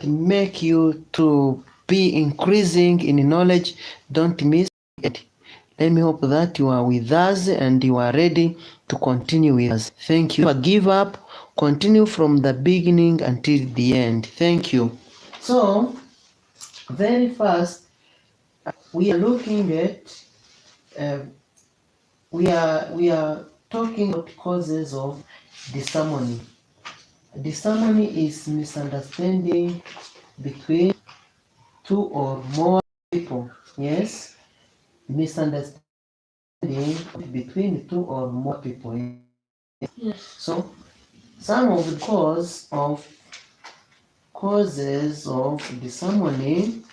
that make you to be increasing in knowledge, don't miss it. Let me hope that you are with us and you are ready to continue with us. Thank you. Never give up. Continue from the beginning until the end. Thank you. So, very fast, we are looking at, we are talking about causes of disharmony. Disharmony is misunderstanding between two or more people. Yes, misunderstanding between two or more people. Yes. So some of the causes of disharmony,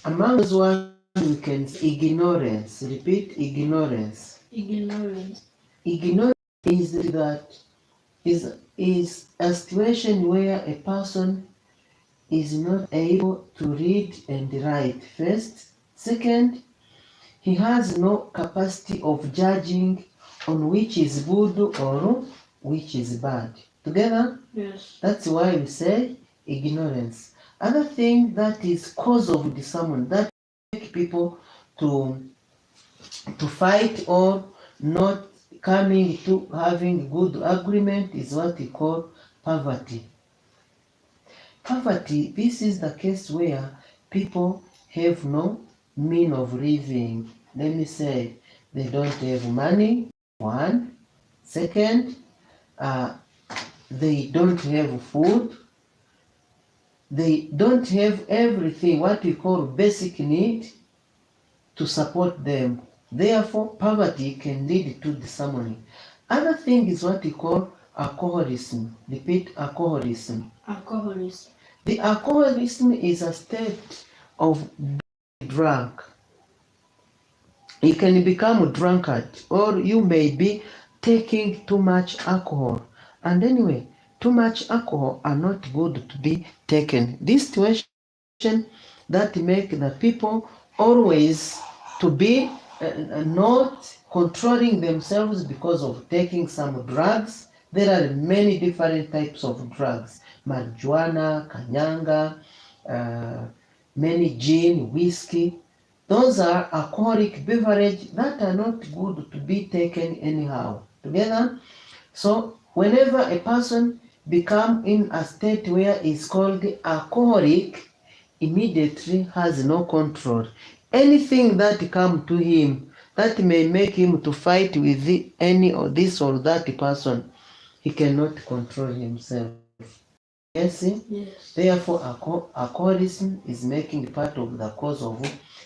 among those ones we can say ignorance. Repeat, ignorance. Ignorance. Ignorance is a situation where a person is not able to read and write. First, second, he has no capacity of judging on which is good or which is bad. Together? Yes. That's why we say ignorance. Other thing that is cause of disharmony, that make people to fight or not coming to having good agreement, is what we call poverty. Poverty, this is the case where people have no mean of living. Let me say, they don't have money, one. Second, they don't have food. They don't have everything, what we call basic need, to support them. Therefore, poverty can lead to disharmony. Other thing is what we call alcoholism. Repeat, alcoholism. Alcoholism. The alcoholism is a state of being drunk. You can become a drunkard, or you may be taking too much alcohol. And anyway, too much alcohol are not good to be taken. This situation that make the people always to be not controlling themselves because of taking some drugs. There are many different types of drugs: marijuana, kanyanga, many gin, whiskey. Those are alcoholic beverages that are not good to be taken anyhow. Together, so whenever a person become in a state where is called alcoholic, immediately has no control. Anything that come to him that may make him to fight with any or this or that person, he cannot control himself. Yes? Yes. Therefore, alcoholism is making part of the cause of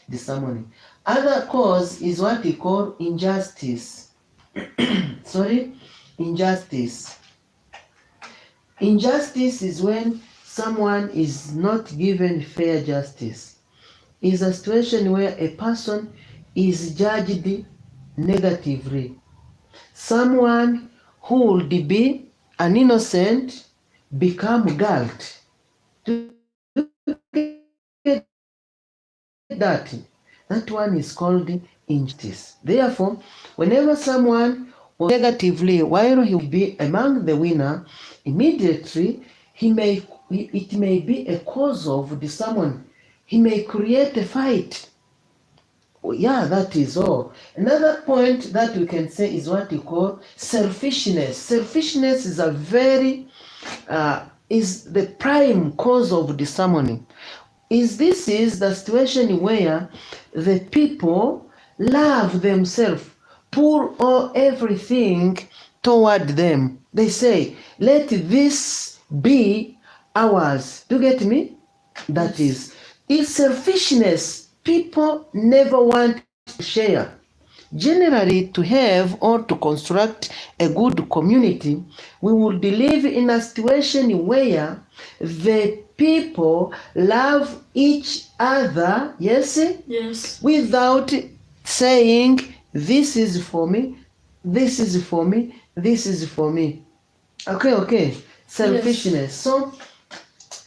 disharmony. Other cause is what we call injustice. Sorry? Injustice. Injustice is when someone is not given fair justice. It's a situation where a person is judged negatively. Someone who would be an innocent become guilty. That one is called injustice. Therefore, whenever someone was negatively, while he will be among the winner, immediately it may be a cause of disharmony. He may create a fight. Yeah, that is all. Another point that we can say is what we call selfishness. Selfishness is is the prime cause of disharmony. This is the situation where the people love themselves, pour all everything toward them. They say, let this be ours. Do you get me? That is, it's selfishness. People never want to share. Generally, to have or to construct a good community, we would live in a situation where the people love each other, yes? Yes. Without saying, this is for me, this is for me, this is for me. Okay. Selfishness. Yes. So,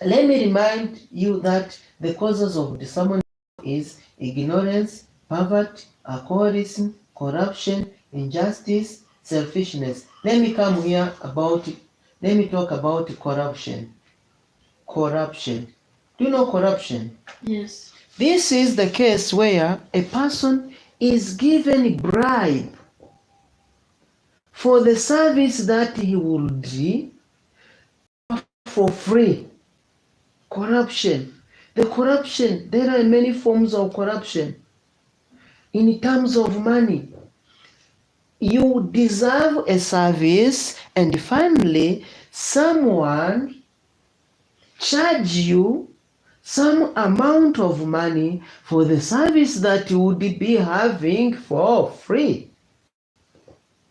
let me remind you that the causes of disharmony is ignorance, poverty, alcoholism, corruption, injustice, selfishness. Let me come here about Let me talk about corruption. Corruption. Do you know corruption? Yes. This is the case where a person is given bribe for the service that he would do for free. Corruption. The corruption, there are many forms of corruption. In terms of money, you deserve a service and finally someone charge you some amount of money for the service that you would be having for free.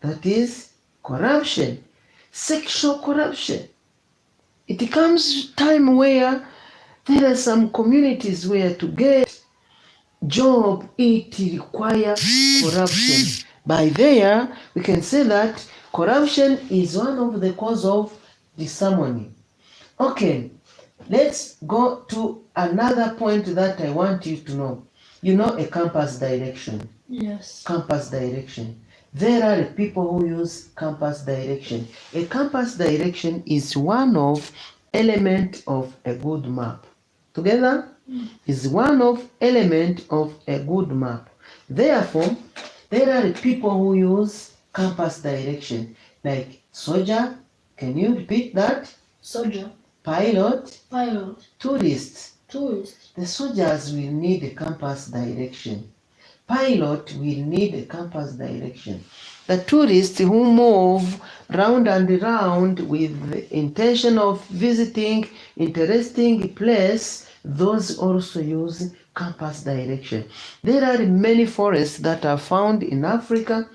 That is corruption, sexual corruption. It comes time where there are some communities where to get job it requires corruption. By there, we can say that corruption is one of the cause of disharmony. Okay, let's go to another point that I want you to know. You know a campus direction. Yes. Campus direction. There are people who use campus direction. A campus direction is one of element of a good map. Together is one of element of a good map. Therefore, there are people who use campus direction, like soldier. Can you repeat that? Soldier. Pilot. Pilot. Tourist. Tourist. The soldiers will need a campus direction. Pilot will need a campus direction. The tourists who move round and round with the intention of visiting interesting place, those also use campus direction. There are many forests that are found in Africa,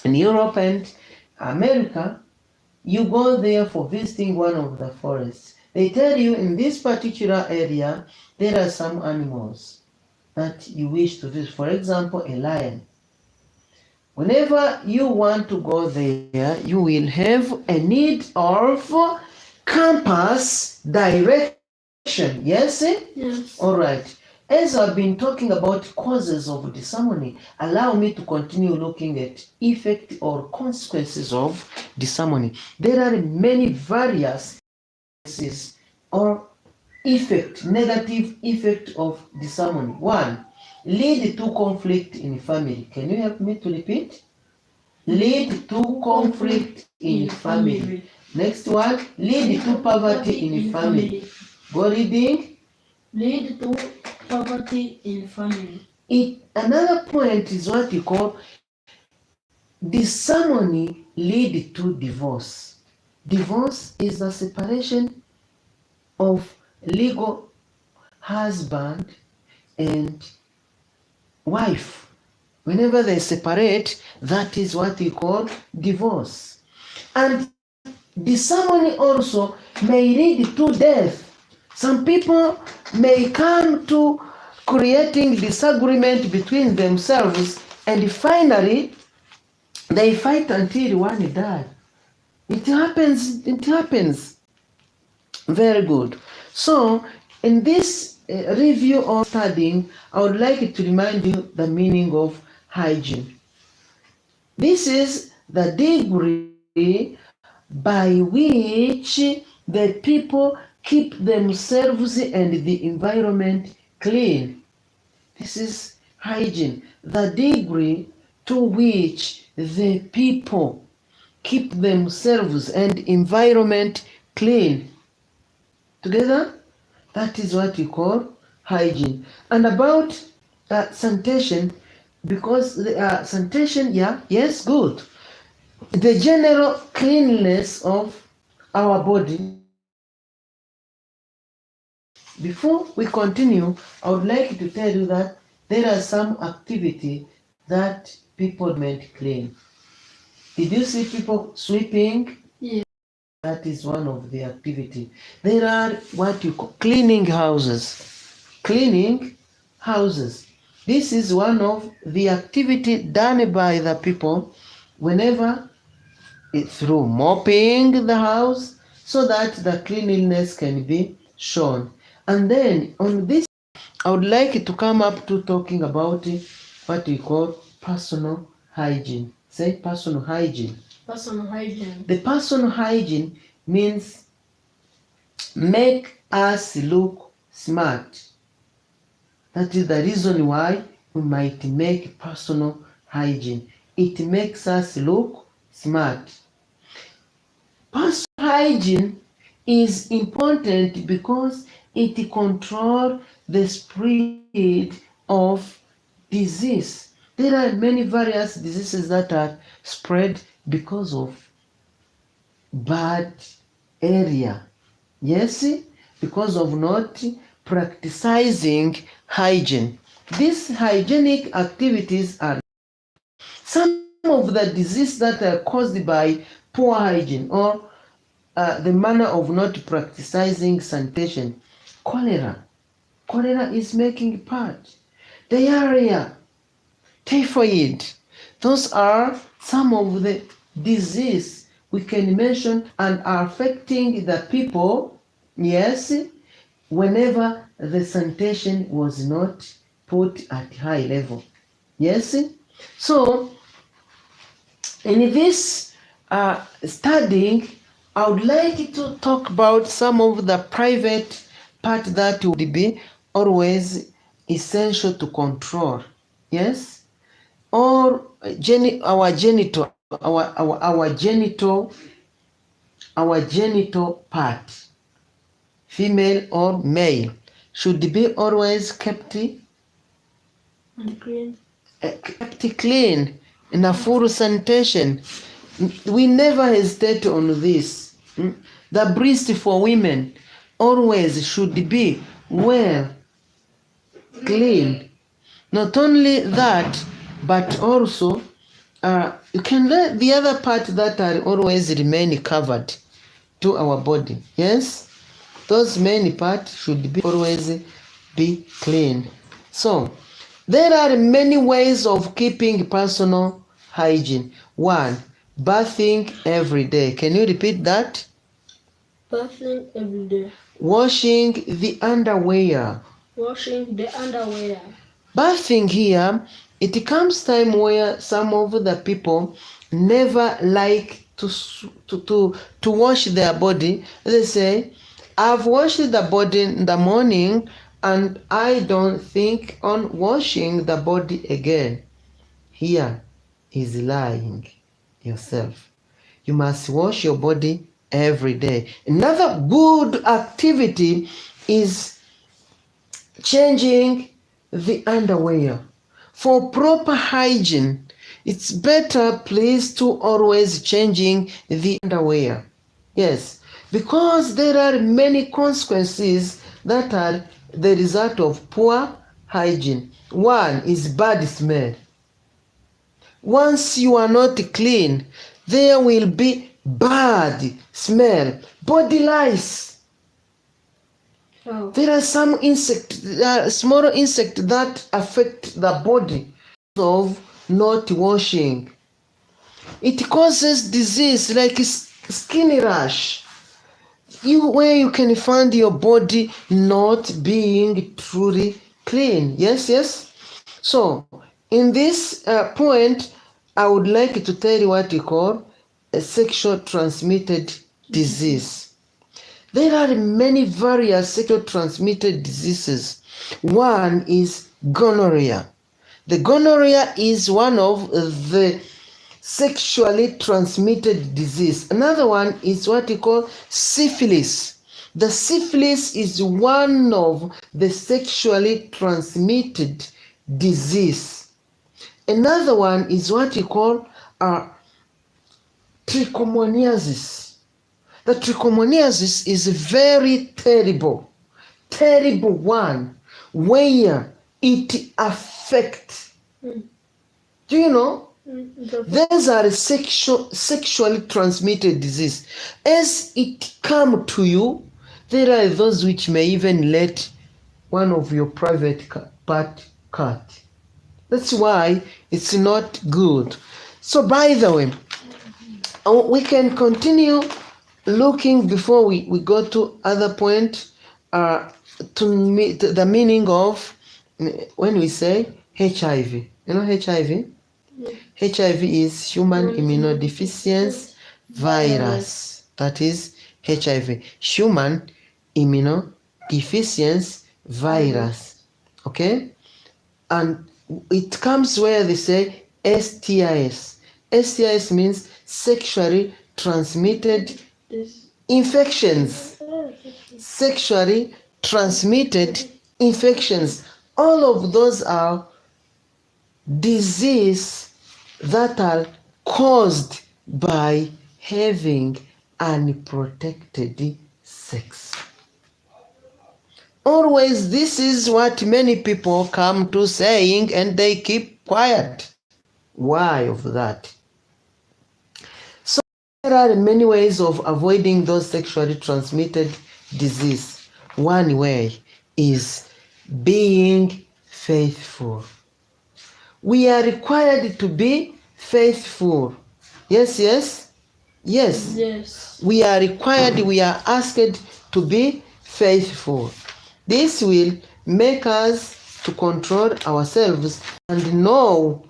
in Europe and America. You go there for visiting one of the forests. They tell you in this particular area, there are some animals that you wish to visit. For example, a lion. Whenever you want to go there, you will have a need of campus direction. Yes? Yes. All right. As I've been talking about causes of disharmony, allow me to continue looking at effect or consequences of disharmony. There are many various causes or effect, negative effect of disharmony. One, lead to conflict in family. Can you help me to repeat? Lead to conflict in family. Next one, lead to poverty in family. Go reading. Lead to poverty in family. Another point is what you call disharmony lead to divorce. Divorce is the separation of legal husband and wife. Whenever they separate, that is what we call divorce. And disharmony also may lead to death. Some people may come to creating disagreement between themselves and finally they fight until one dies. It happens. Very good. So, in this review or studying, I would like to remind you the meaning of hygiene. This is the degree by which the people keep themselves and the environment clean. This is hygiene, the degree to which the people keep themselves and environment clean. Together, that is what we call hygiene. And about sanitation, because sanitation, yes, good. The general cleanliness of our body. Before we continue, I would like to tell you that there are some activity that people meant clean. Did you see people sweeping? Yeah. That is one of the activity. There are what you call cleaning houses. Cleaning houses. This is one of the activity done by the people whenever through mopping the house so that the cleanliness can be shown. And then on this, I would like to come up to talking about what we call personal hygiene. Say personal hygiene. Personal hygiene. The personal hygiene means make us look smart. That is the reason why we might make personal hygiene. It makes us look smart. Personal hygiene is important because it controls the spread of disease. There are many various diseases that are spread because of bad area. Yes, because of not practicing hygiene. These hygienic activities are some of the diseases that are caused by poor hygiene or the manner of not practicing sanitation. Cholera. Cholera is making part. Diarrhea, typhoid. Those are some of the diseases we can mention and are affecting the people, yes, whenever the sanitation was not put at high level. Yes? So, in this studying, I would like to talk about some of the private part that would be always essential to control. Yes? Or our genital part, female or male, should be always kept clean. Kept clean in a full sanitation. We never hesitate on this. The breast for women always should be well clean. Not only that, but also you can let the other part that are always remain covered to our body. Yes, those many parts should be always be clean. So there are many ways of keeping personal hygiene. 1, bathing every day. Can you repeat that? Bathing every day. Washing the underwear. Washing the underwear. Bathing here, it comes time where some of the people never like to wash their body. They say, I've washed the body in the morning and I don't think on washing the body again. Here is lying yourself. You must wash your body every day. Another good activity is changing the underwear. For proper hygiene, it's better please to always changing the underwear. Yes, because there are many consequences that are the result of poor hygiene. 1 is bad smell. Once you are not clean, there will be bad smell, body lice. Oh. There are some small insects that affect the body of not washing. It causes disease like skin rash. Where you can find your body not being truly clean. Yes. So, in this point, I would like to tell you what you call a sexual transmitted disease. There are many various sexual transmitted diseases. 1 is gonorrhea. The gonorrhea is one of the sexually transmitted disease. Another one is what you call syphilis. The syphilis is one of the sexually transmitted disease. Another one is what you call trichomoniasis. The trichomoniasis is a very terrible one where it affects. Do you know? These are sexually transmitted disease. As it come to you, there are those which may even let one of your private part cut. That's why it's not good. So by the way, we can continue looking before we go to other point to meet the meaning of when we say HIV. You know HIV? HIV is human immunodeficiency virus. That is HIV, human immunodeficiency virus. Okay? And it comes where they say STIs. STIs means sexually transmitted infections. Sexually transmitted infections. All of those are disease that are caused by having unprotected sex. Always, this is what many people come to saying, and they keep quiet. Why of that? So there are many ways of avoiding those sexually transmitted disease. One way is being faithful. We are required to be faithful. Yes, yes? Yes. Yes. We are required, we are asked to be faithful. This will make us to control ourselves and know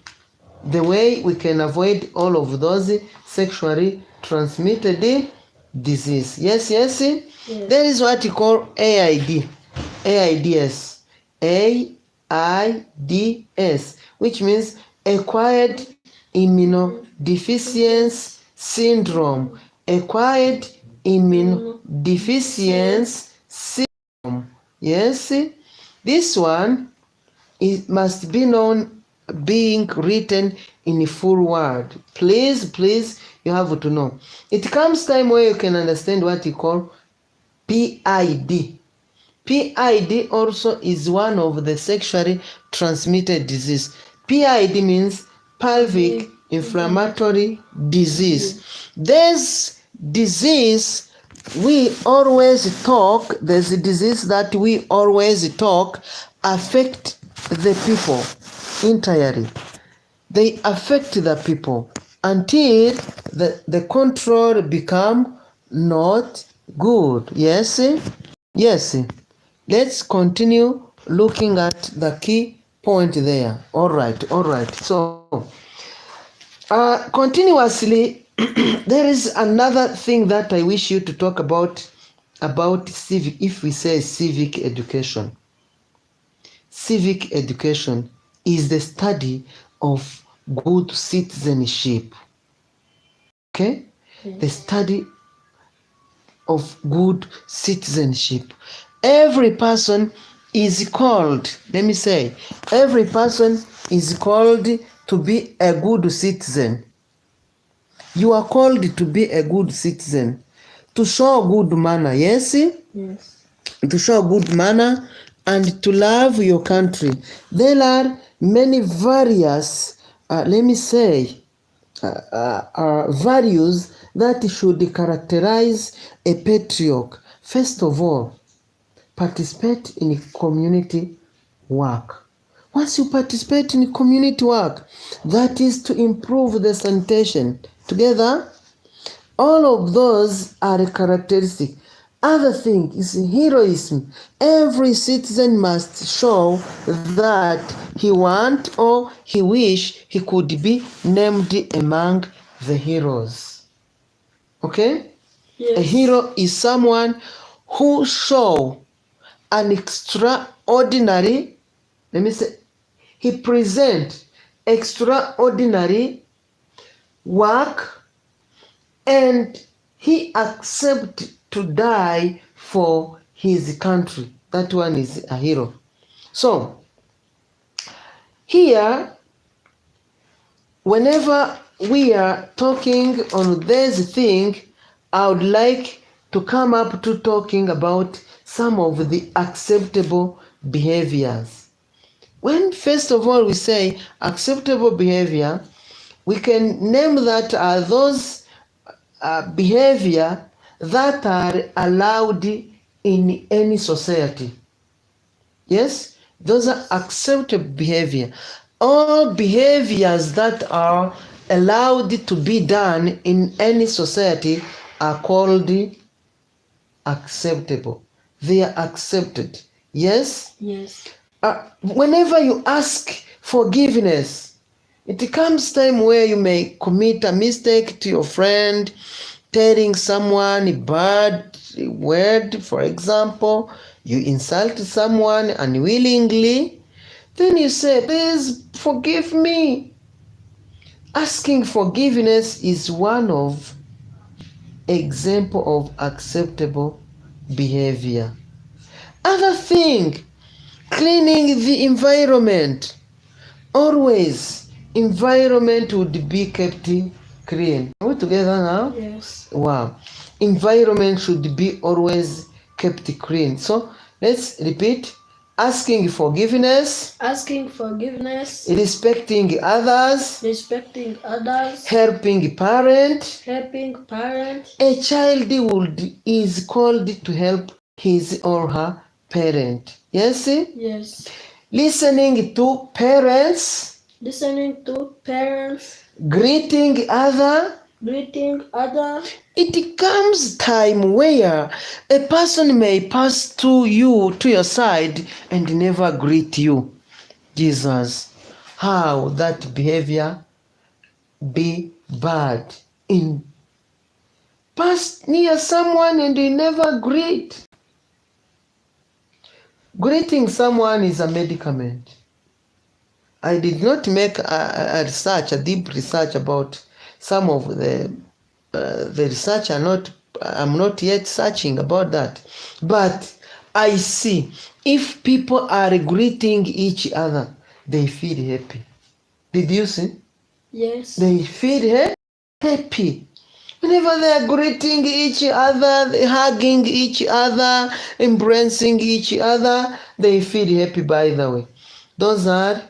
the way we can avoid all of those sexually transmitted disease. Yes, yes? Yes. That is what we call AID. AIDS. AIDS, which means acquired immunodeficiency syndrome. Acquired immunodeficiency syndrome. Yes? This one it must be known, being written in a full word. Please, you have to know. It comes time where you can understand what you call PID. PID also is one of the sexually transmitted disease. PID means pelvic inflammatory disease. This disease we always talk, there's a disease that we always talk affect the people entirely. They affect the people until the control become not good. Yes? Yes. Let's continue looking at the key point there. All right. So, continuously, there is another thing that I wish you to talk about civic, if we say civic education. Civic education is the study of good citizenship. Okay? The study of good citizenship. Every person is called, every person is called to be a good citizen. You are called to be a good citizen, to show good manner, yes? Yes. To show good manner and to love your country. There are many various, values that should characterize a patriot. First of all, participate in community work. Once you participate in community work, that is to improve the sanitation. Together, all of those are characteristic. Other thing is heroism. Every citizen must show that he want or he wish he could be named among the heroes. Okay? Yes. A hero is someone who show an extraordinary, he present extraordinary work and he accept to die for his country. That one is a hero. So, here, whenever we are talking on this thing, I would like to come up to talking about some of the acceptable behaviors. When first of all we say acceptable behavior, we can name that those behavior that are allowed in any society. Yes, those are acceptable behavior. All behaviors that are allowed to be done in any society are called acceptable. They are accepted. Yes? Yes. Whenever you ask forgiveness, it comes time where you may commit a mistake to your friend telling someone a bad word, for example, you insult someone unwillingly, then you say, please forgive me. Asking forgiveness is one of example of acceptable behavior. Other thing, cleaning the environment. Always, environment would be kept clean. Are we together now? Yes. Wow. Environment should be always kept clean. So let's repeat. Asking forgiveness. Asking forgiveness. Respecting others. Respecting others. Helping parent. Helping parent. A child is called to help his or her parent. Yes? Yes. Listening to parents. Listening to parents. Greeting other. Greeting other. It comes time where a person may pass to your side and never greet you. Jesus, how that behavior be bad. In pass near someone and you never greet. Greeting someone is a medicament. I did not make a deep research about some of the research. I'm not yet searching about that. But I see if people are greeting each other, they feel happy. Did you see? Yes. They feel happy. Whenever they are greeting each other, hugging each other, embracing each other, they feel happy, by the way. Those are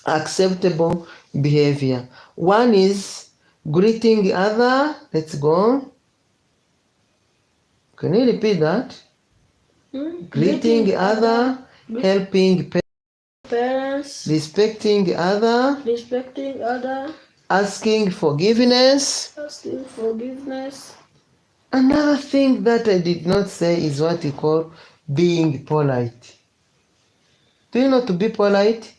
acceptable behavior. One is greeting other. Let's go. Can you repeat that? Greeting other, helping parents, respecting other, asking forgiveness. Another thing that I did not say is what you call being polite. Do you know to be polite?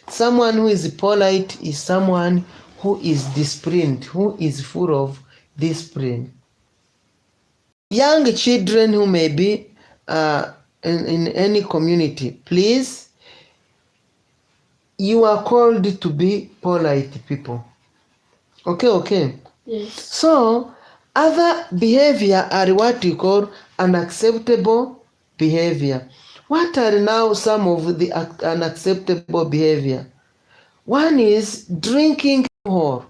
Someone who is polite is someone who is disciplined, who is full of discipline. Young children who may be in any community, please, you are called to be polite people. Okay. Yes. So, other behavior are what we call unacceptable behavior. What are now some of the unacceptable behavior? One is drinking alcohol.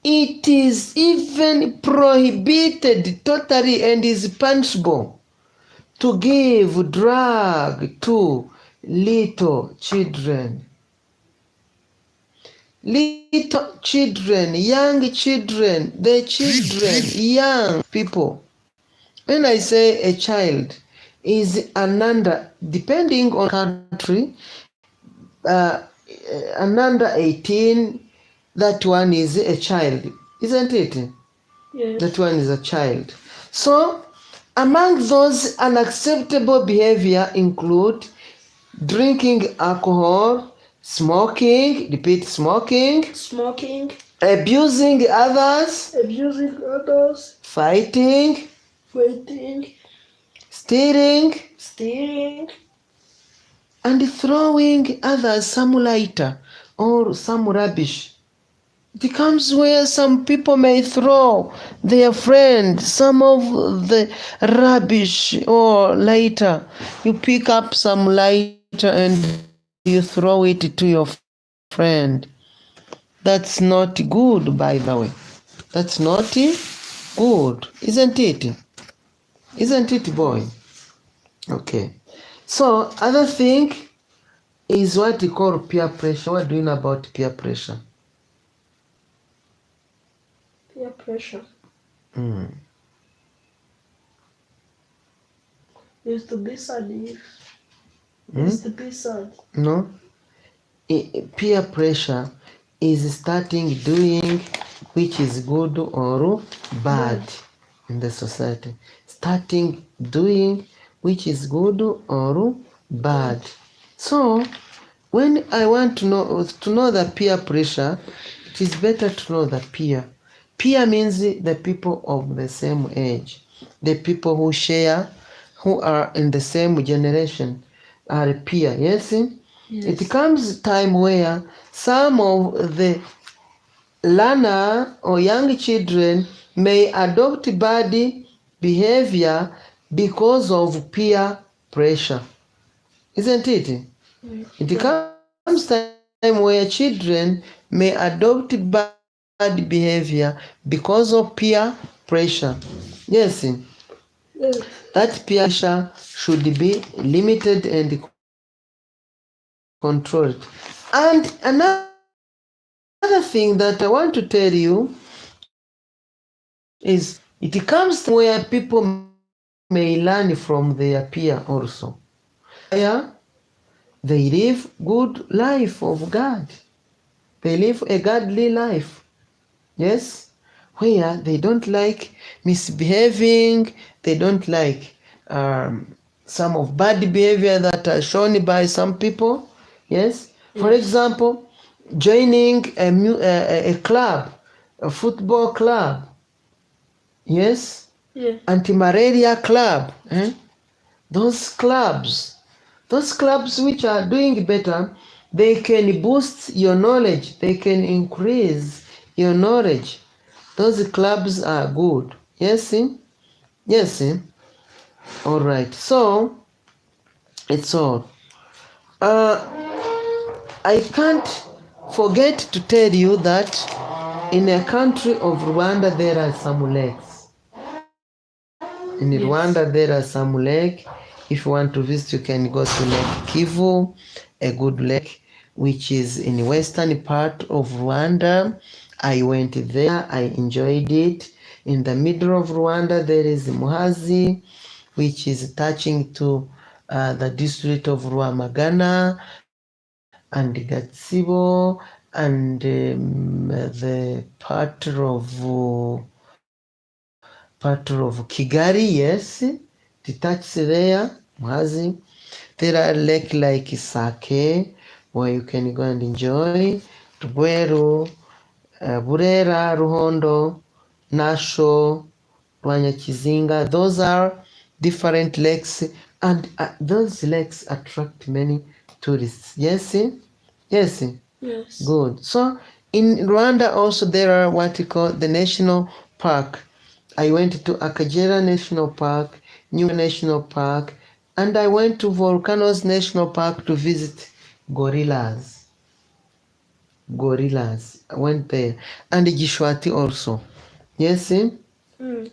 It is even prohibited totally and is punishable to give drug to little children. Little children, young children, the children, young people. When I say a child is an under, depending on country, an under 18, that one is a child, isn't it? Yes. That one is a child. So, among those unacceptable behavior include drinking alcohol, smoking, repeat smoking, abusing others, fighting, stealing, and throwing others some lighter or some rubbish. It comes where some people may throw their friend some of the rubbish or lighter. You pick up some lighter and you throw it to your friend. That's not good, by the way. That's not good, isn't it? Isn't it, boy? Okay. So, other thing is what we call peer pressure. What do you know about peer pressure? Peer pressure. Is to be sad. Is to be sad. No. Peer pressure is starting doing which is good or bad in the society. Starting doing which is good or bad. So, when I want to know the peer pressure, it is better to know the peer. Peer means the people of the same age, the people who share, who are in the same generation are peer. Yes? Yes. It comes time where some of the learner or young children may adopt bad behavior because of peer pressure. Isn't it? It comes time where children may adopt bad behavior because of peer pressure. Yes, Yes. that peer pressure should be limited and controlled. And another thing that I want to tell you is it comes time where people may learn from their peer also. Where they live good life of God. They live a godly life. Yes? Where they don't like misbehaving, they don't like some of bad behavior that are shown by some people. Yes? For example, joining a club, a football club. Yes? Yes. Anti-malaria club. Those clubs which are doing better, they can boost your knowledge, they can increase your knowledge. Those clubs are good. Yes? Yes? All right. So, it's all. I can't forget to tell you that in a country of Rwanda there are some lakes. In Rwanda there are some lakes. If you want to visit, you can go to Lake Kivu, a good lake which is in the western part of Rwanda. I went there, I enjoyed it. In the middle of Rwanda there is Muhazi, which is touching to the district of Rwamagana and Gatsibo and the part of Kigali. Yes, it touches there, Muhazi. There are lakes like Sake, where you can go and enjoy, Rweru, Burera, Ruhondo, Nasho, Rwanyakizinga. Those are different lakes, and those lakes attract many tourists. Yes? Yes? Yes. Good. So in Rwanda also there are what you call the national park. I went to Akagera National Park, New National Park, and I went to Volcanoes National Park to visit gorillas. Gorillas. I went there. And Gishwati also. Yes?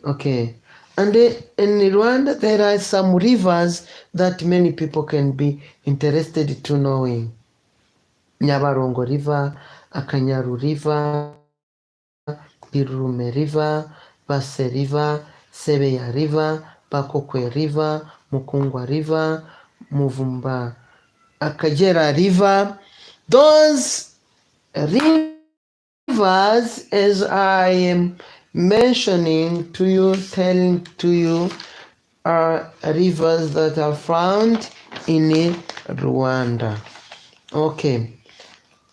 Okay. And in Rwanda there are some rivers that many people can be interested to knowing. Nyabarongo River, Akanyaru River, Birurume River, Base River, Sebeya River, Bakokwe River, Mukungwa River, Muvumba, Akagera River. Those rivers, as I am mentioning to you, telling to you, are rivers that are found in Rwanda. Okay.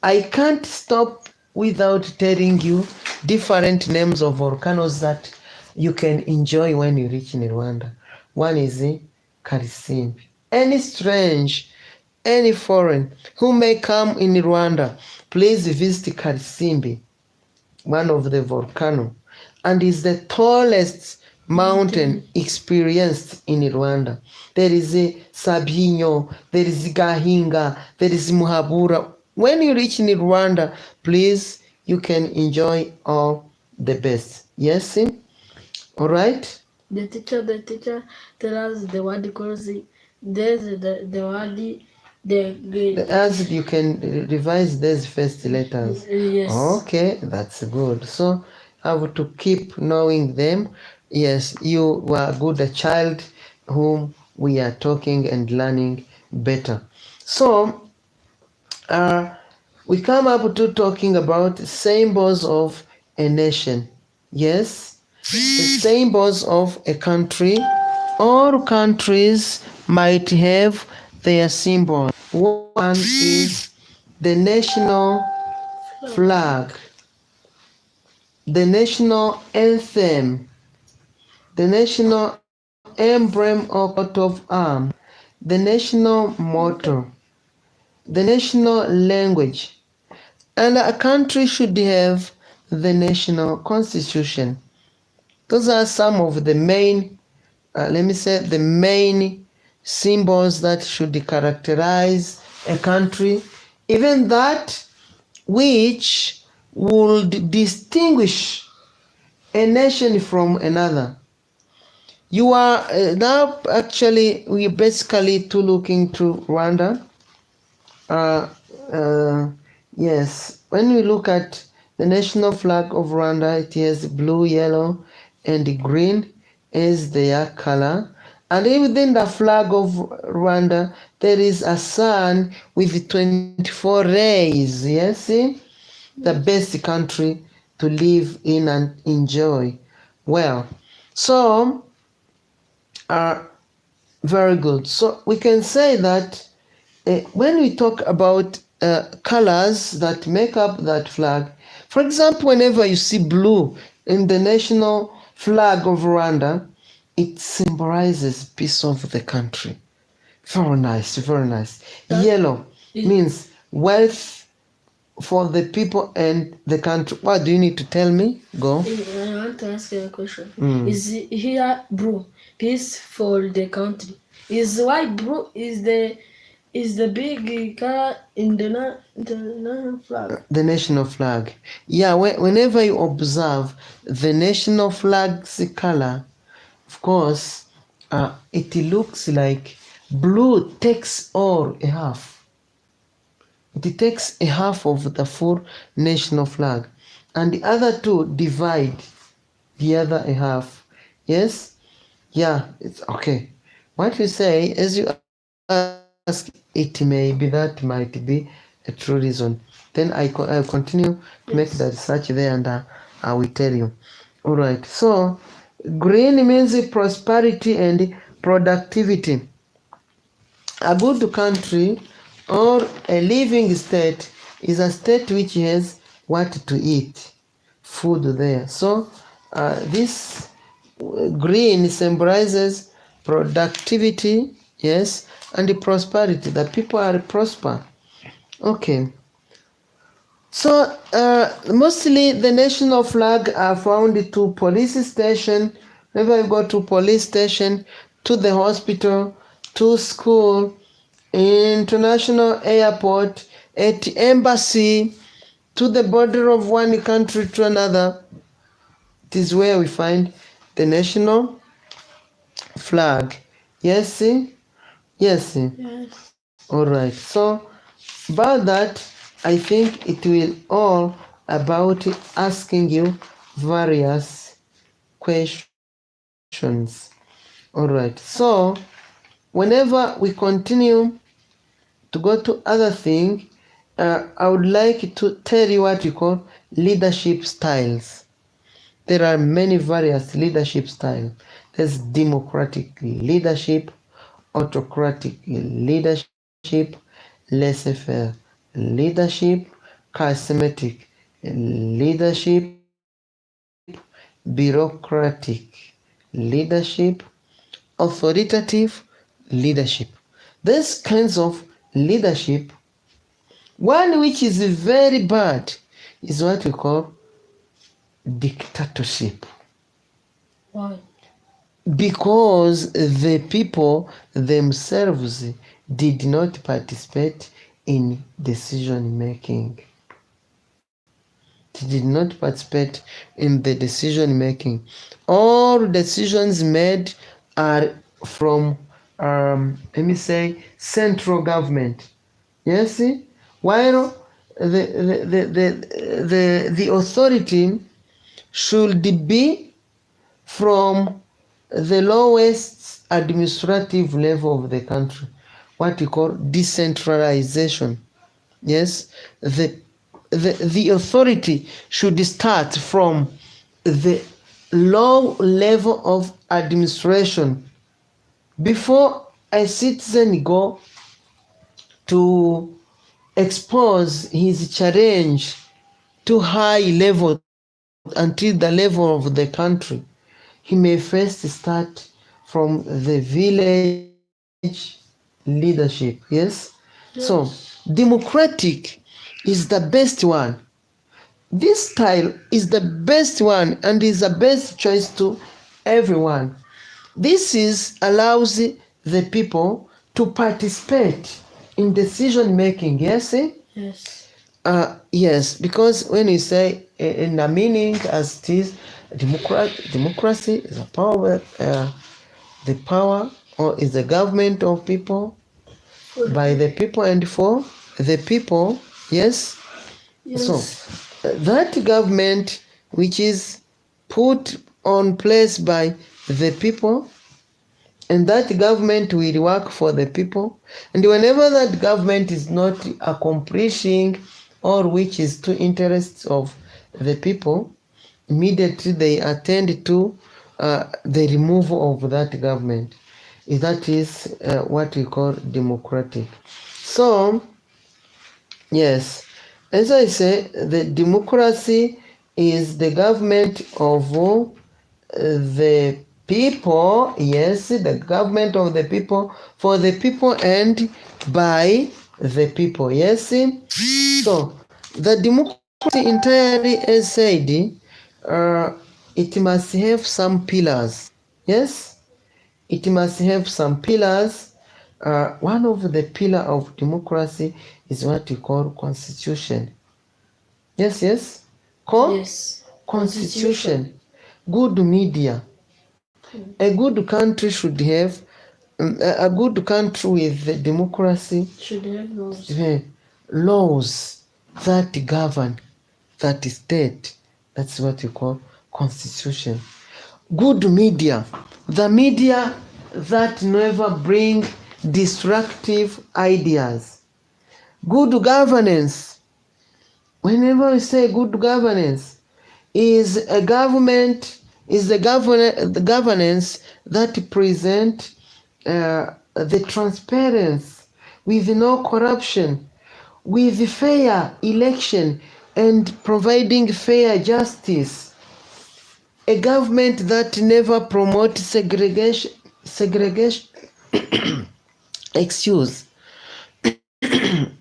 I can't stop without telling you different names of volcanoes that you can enjoy when you reach in Rwanda. One is Karisimbi. Any strange, any foreign who may come in Rwanda, please visit Karisimbi, one of the volcano, and is the tallest mountain experienced in Rwanda. There is a Sabinyo, there is Gahinga, there is Muhabura. When you reach in Rwanda, please, you can enjoy all the best. Yes? All right? The teacher tell us the word because there's the word As you can revise these first letters. yes. Okay, that's good. So I have to keep knowing them. Yes, you were good a child whom we are talking and learning better. So we come up to talking about symbols of a nation. Yes, the symbols of a country. All countries might have their symbol. One is the national flag. the national anthem, the national emblem or coat of arms, the national motto, the national language, and a country should have the national constitution. Those are some of the main, the main symbols that should characterize a country, even that which would distinguish a nation from another. You are now actually, we basically to looking to Rwanda. Uh, uh, yes, when we look at the national flag of Rwanda, it has blue, yellow, and green as their color. And within the flag of Rwanda, there is a sun with 24 rays. Yes, see? The best country to live in and enjoy. Well, so, uh, very good. So we can say that when we talk about colors that make up that flag, for example, whenever you see blue in the national flag of Rwanda, it symbolizes peace of the country. Very nice, very nice. Yellow means wealth for the people and the country. What do you need to tell me? Go. I want to ask you a question. Is here blue peace for the country? Is why blue is the big color in the national flag? The national flag. Yeah, whenever you observe the national flag's color, of course, it looks like blue takes all a half. It takes a half of the full national flag, and the other two divide the other a half. Yes? Yeah, it's okay. What you say, as you ask, it may be that might be a true reason. Then I'll continue to make the research there, and I will tell you. All right. So, green means prosperity and productivity. A good country or a living state is a state which has what to eat, food there. So, this green symbolizes productivity, yes, and the prosperity. The people are prosper. Okay. So mostly the national flag are found to police station. Whenever you go to police station, to the hospital, to school, international airport, at embassy, to the border of one country to another. It is where we find the national flag. Yes, see? Yes, see? Yes. All right. So about that, I think it will all about asking you various questions. All right. So whenever we continue to go to other thing, I would like to tell you what we call leadership styles. There are many various leadership styles. There's democratic leadership, autocratic leadership, laissez-faire leadership, charismatic leadership, bureaucratic leadership, authoritative leadership. These kinds of leadership, one which is very bad is what we call dictatorship. Why? Because the people themselves did not participate in decision making. They did not participate in the decision making. All decisions made are from, central government. Yes, while the authority should be from the lowest administrative level of the country, what we call decentralization. Yes, the authority should start from the low level of administration before a citizen go to expose his challenge to high level until the level of the country, he may first start from the village leadership. Yes? So, democratic is the best one. This style is the best one and is the best choice to everyone. This is allows the people to participate in decision making. Yes? Yes. Yes, because when you say in the meaning as it is, democracy is a power, the power or is the government of people, by the people and for the people. Yes. Yes. So that government which is put on place by the people, and that government will work for the people, and whenever that government is not accomplishing or which is to interests of the people, immediately they attend to the removal of that government. That is what we call democratic. So yes, as I say, the democracy is the government of the people. Yes, the government of the people, for the people and by the people. Yes. So the democracy entirely, as said, it must have some pillars. Yes, it must have some pillars. One of the pillar of democracy is what we call constitution. Yes, yes. Yes. Constitution. Good media. A good country should have a good country with democracy Should have laws. Laws that govern that state. That's what we call constitution. Good media. The media that never bring destructive ideas. Good governance. Whenever we say good governance, is a government is the governance that present the transparency with no corruption, with fair election and providing fair justice. A government that never promotes segregation excuse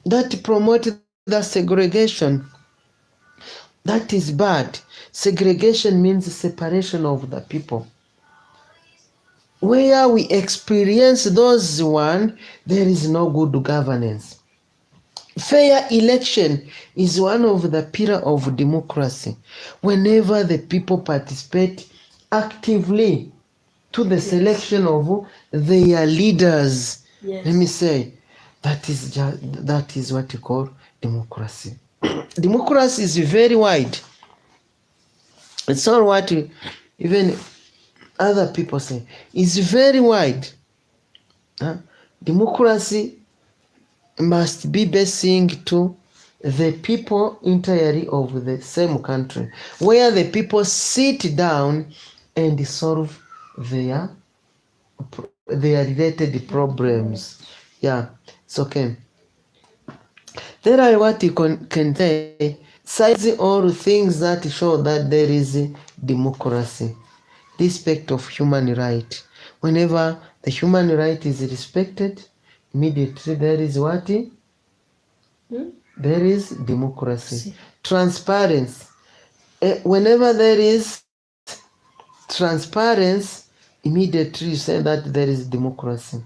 that promote the segregation. That is bad. Segregation means separation of the people. Where we experience those one, there is no good governance. Fair election is one of the pillar of democracy. Whenever the people participate actively to the selection of their leaders, let me say, that is what you call democracy. Democracy is very wide. It's not what even other people say. It's very wide. Democracy must be basing to the people entirely of the same country, where the people sit down and solve their related problems. Yeah, it's okay. There are what you can say, sides or things that show that there is democracy. Respect of human right. Whenever the human right is respected, immediately there is what? There is democracy. Transparency. Whenever there is transparency, immediately you say that there is democracy.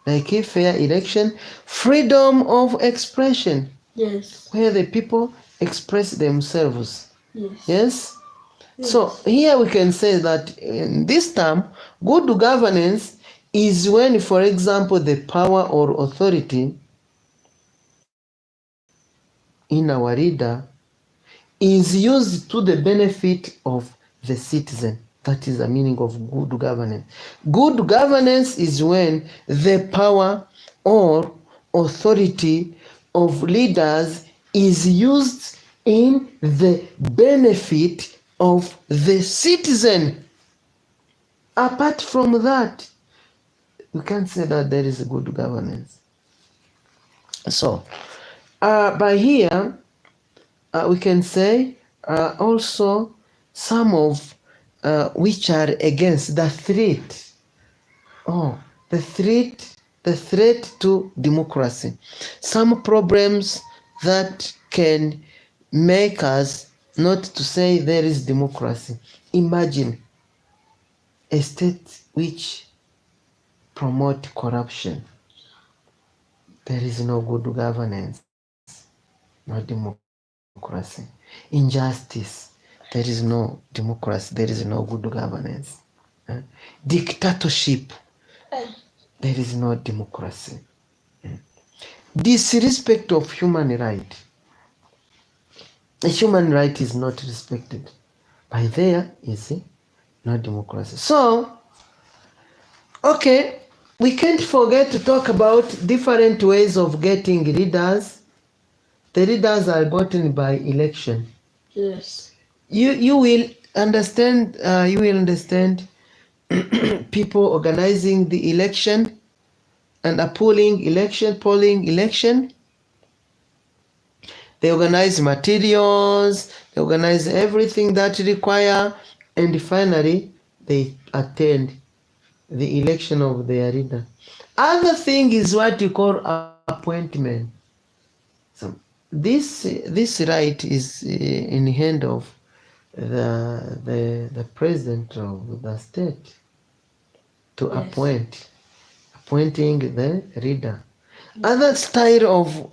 Like a fair election, freedom of expression. Yes. Where the people express themselves. Yes? So here we can say that in this term, good governance is when, for example, the power or authority in our leader is used to the benefit of the citizen. That is the meaning of good governance. Good governance is when the power or authority of leaders is used in the benefit of the citizen. Apart from that, you can't say that there is a good governance. So, by here, we can say also some of which are against the threat. The threat to democracy. Some problems that can make us not to say there is democracy. Imagine a state which promote corruption. There is no good governance, no democracy. Injustice, there is no democracy, there is no good governance. Dictatorship, there is no democracy. Disrespect of human right. A human right is not respected. By there is no democracy. So, okay, we can't forget to talk about different ways of getting leaders. The leaders are gotten by election. Yes. You will understand. People organizing the election and a polling election. They organize materials, they organize everything that require, and finally they attend the election of their leader. Other thing is what you call appointment. So this right is in the hand of the president of the state to appointing the leader. Other style of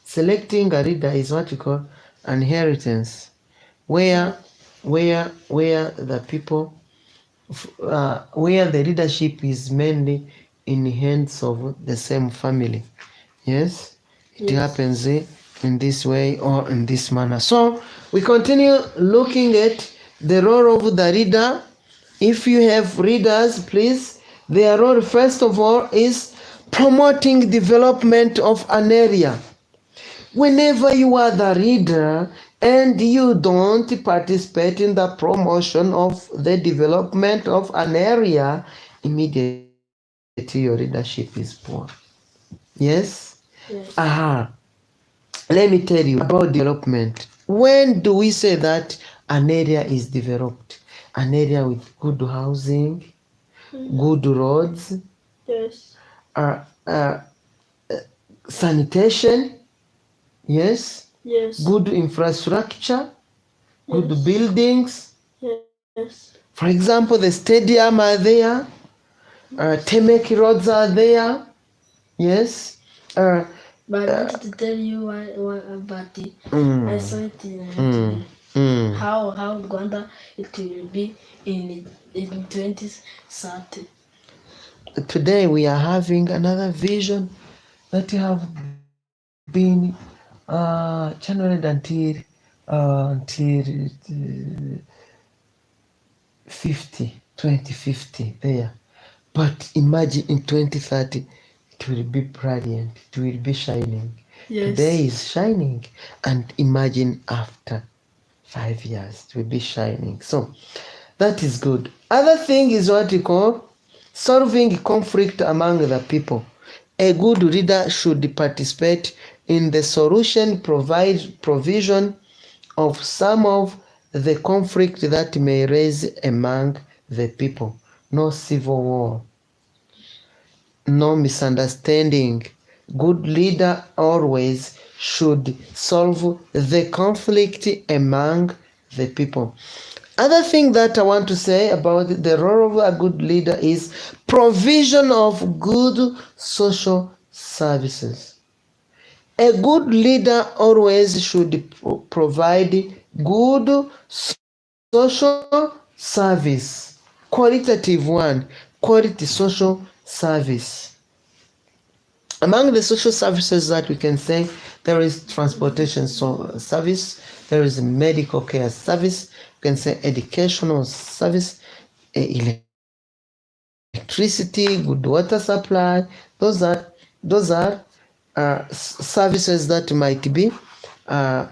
selecting a leader is what you call inheritance, where the people, where the leadership is mainly in the hands of the same family. Yes, it happens in this way or in this manner. So we continue looking at the role of the leader. If you have leaders, please, their role first of all is promoting development of an area. Whenever you are the leader and you don't participate in the promotion of the development of an area, immediately your leadership is poor. Yes? Let me tell you about development. When do we say that an area is developed? An area with good housing, good roads, sanitation, yes, good infrastructure, good buildings. For example, the stadium are there, Temeki roads are there, yes. But I wanted to tell you about it. I saw it today. How Rwanda it will be in 2030. Today we are having another vision that have been channeled until 2050 there. But imagine in 2030 it will be brilliant, it will be shining. Today is shining, and imagine after 5 years it will be shining. So that is good. Other thing is what we call solving conflict among the people. A good leader should participate in the solution provision of some of the conflict that may raise among the people. No civil war, no misunderstanding. Good leader always should solve the conflict among the people. Other thing that I want to say about the role of a good leader is provision of good social services. A good leader always should provide good social service, qualitative one, quality social service. Among the social services that we can say, there is transportation service, there is medical care service, we can say educational service, electricity, good water supply. Those are services that might be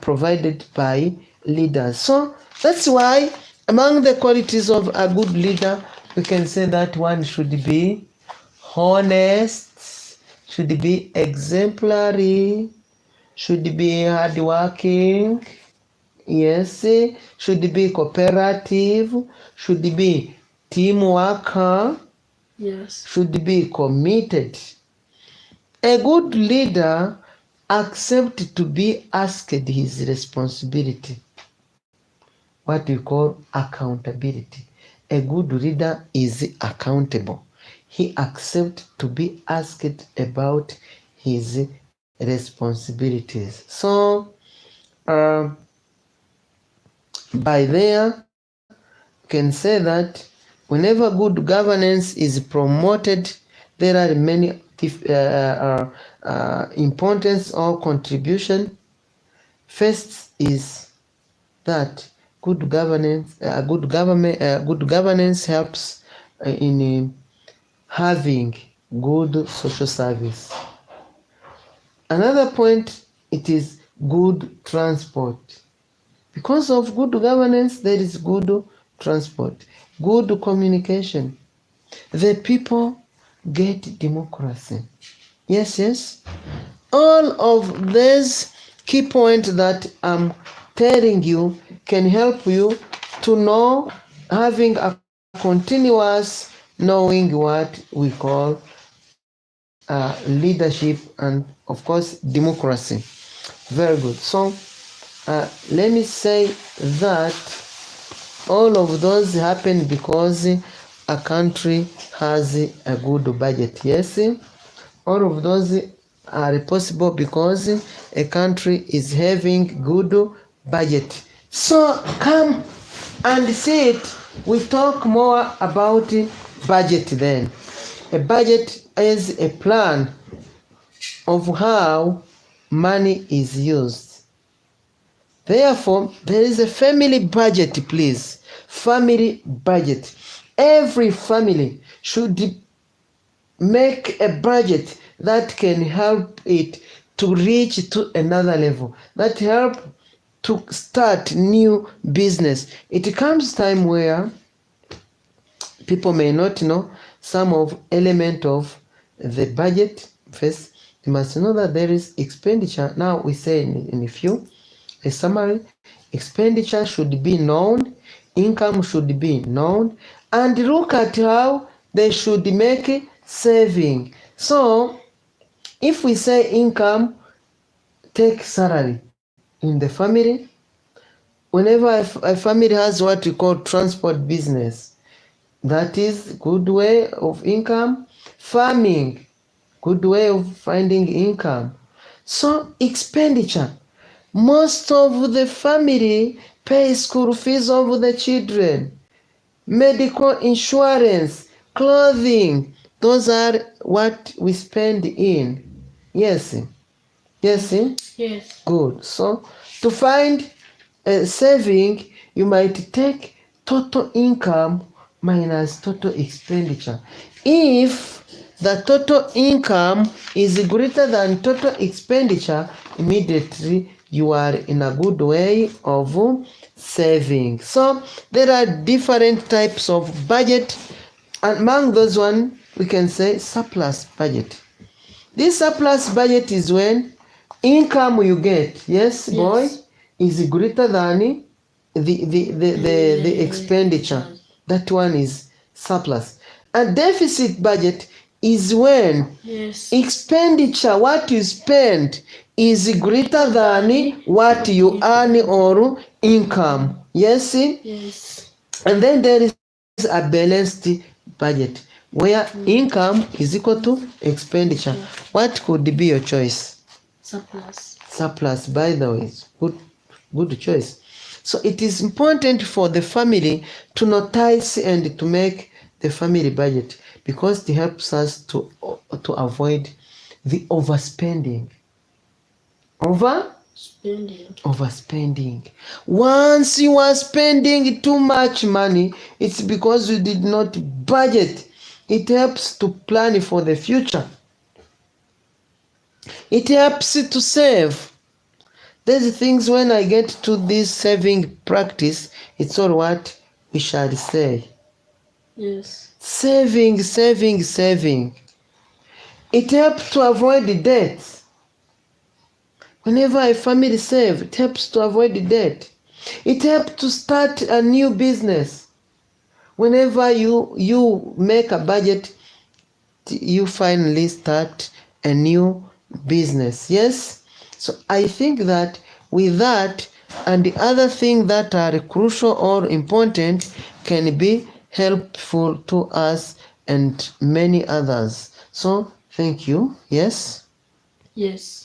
provided by leaders. So that's why among the qualities of a good leader, we can say that one should be honest, should be exemplary, should be hardworking, yes, should be cooperative, should be teamwork, Yes. should be committed. A good leader accepts to be asked his responsibility, what we call accountability. A good leader is accountable. He accepts to be asked about his responsibilities. So, by there, can say that whenever good governance is promoted, there are many importance or contribution. First is that good governance helps in having good social service. Another point, it is good transport. Because of good governance, there is good transport, good communication. The people get democracy. Yes. All of these key points that I'm telling you can help you to know, having a continuous knowing what we call leadership and, of course, democracy. Very good. So, let me say that all of those happen because a country has a good budget. Yes, all of those are possible because a country is having good budget. So come and see it. We talk more about budget then. A budget is a plan of how money is used. Therefore, there is a family budget, please. Family budget. Every family should make a budget that can help it to reach to another level, that help to start new business. It comes time where people may not know some of element of the budget. First, you must know that there is expenditure. Now we say in a summary, expenditure should be known, income should be known, and look at how they should make saving. So if we say income, take salary in the family. Whenever a family has what we call transport business, that is good way of income. Farming, good way of finding income. So expenditure, most of the family pay school fees of the children, medical insurance, clothing. Those are what we spend in. Yes. Yes. Good. So to find a saving, you might take total income minus total expenditure. If the total income is greater than total expenditure, immediately you are in a good way of saving. So there are different types of budget. Among those one, we can say surplus budget. This surplus budget is when income you get, yes, boy, is greater than the expenditure. That one is surplus. A deficit budget is when expenditure, what you spend, is greater than what you earn or income. Yes? And then there is a balanced budget where income is equal to expenditure. What could be your choice? Surplus, by the way. Good choice. So it is important for the family to notice and to make the family budget because it helps us to avoid the overspending. Overspending. Once you are spending too much money, it's because you did not budget. It helps to plan for the future. It helps to save. There's things when I get to this saving practice, it's all what we shall say. Yes. Saving. It helps to avoid the debt. Whenever a family saves, it helps to avoid the debt. It helps to start a new business. Whenever you make a budget, you finally start a new business. Yes? So I think that with that and the other things that are crucial or important can be helpful to us and many others. So thank you. Yes? Yes.